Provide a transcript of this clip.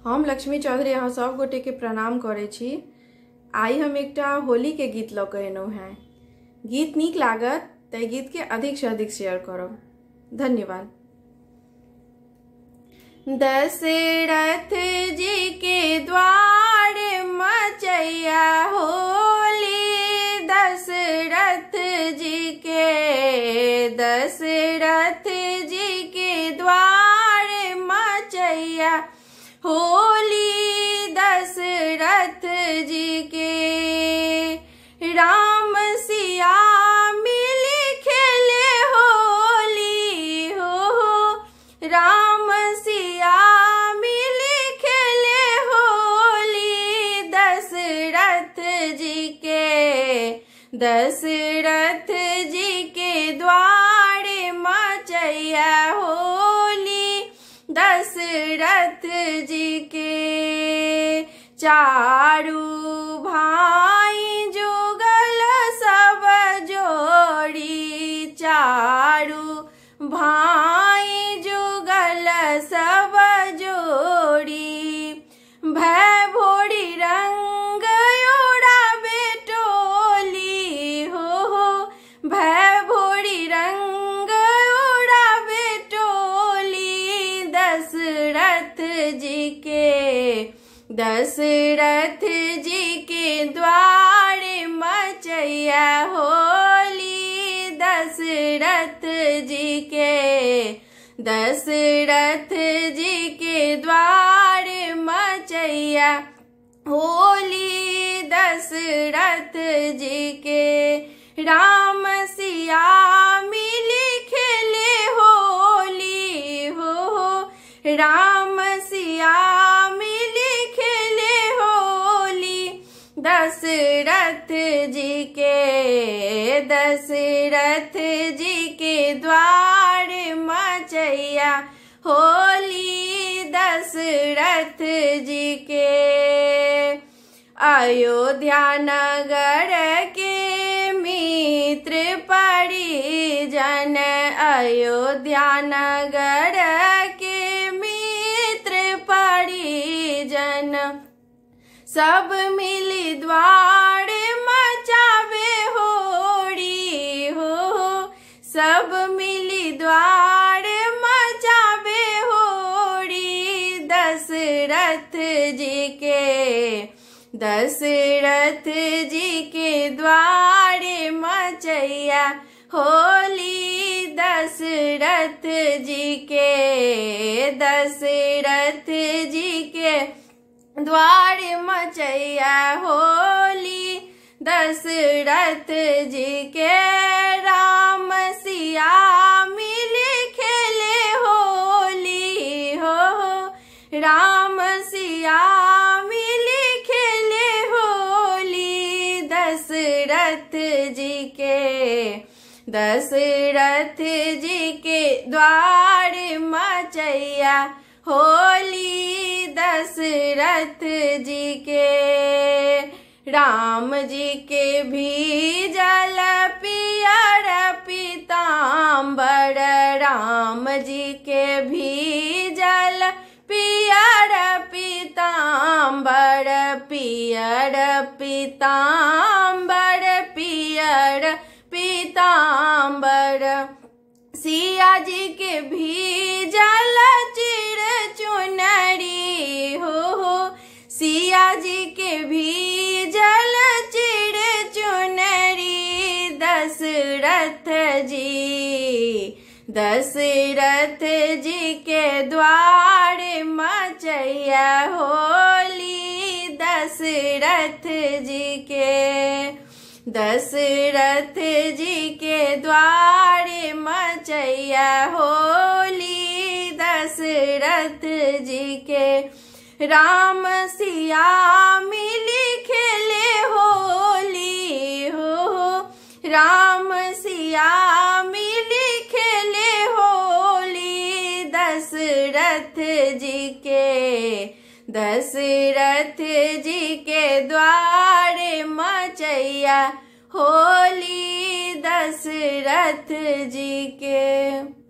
हम लक्ष्मी चौधरी अहाँ सब गोटे के प्रणाम करे छी। आई हम एकटा होली के गीत लऽ के एलहुँ हैं। गीत नीक लागत तऽ गीत के अधिक से अधिक शेयर करब। धन्यवाद। दशरथ जी के द्वार मचैया होली, दशरथ जी के द्वार मचैया होली, दशरथ जी के राम सिया मिली खेले होली हो, राम सिया मिली खेले होली, दशरथ जी के द्वार मचैया होली, दशरथ जी के चारू भाई जुगल सब जोड़ी, चारू भाई जुगल सब जोड़ी, भय भोरी रंग उड़ावे टोली हो, भय भोरी रंग उड़ावे टोली, दशरथ जी के द्वार मचैया होली, दशरथ जी के द्वार मचैया होली, दशरथ जी के राम सिया मिली खेले होली हो, राम सिया मिली खेले होली, दशरथ जी के द्वार मचैया होली, दशरथ जी के अयोध्या नगर के मित्र परिजन, अयोध्या नगर के मित्र परिजन, सब मिली द्वार मचावे होड़ी हो, सब मिली द्वार मचावे होड़ी, दशरथ जी के द्वार मचैया होली, दशरथ जी के द्वार मचैया होली, दशरथ जी के राम सिया मिली खेले होली हो, राम सिया मिली खेले होली, दशरथ जी के द्वार मचैया होली, दशरथ जी के राम जी के भी जल पियर पीताम्बर, राम जी के भी जल पियर पीताम्बर, पियर पीताम्बर, पियर पीताम्बर, सिया जी के भी जल चिर चुनरी हो, सिया जी के भी जल चिर चुनरी, दशरथ जी के द्वार मचैया होली, दशरथ जी के द्वार मचैया होली, दशरथ जी के राम सिया मिली खेले होली हो, राम सिया मिली खेले होली, दशरथ जी के द्वार मचैया होली, दशरथ जी के।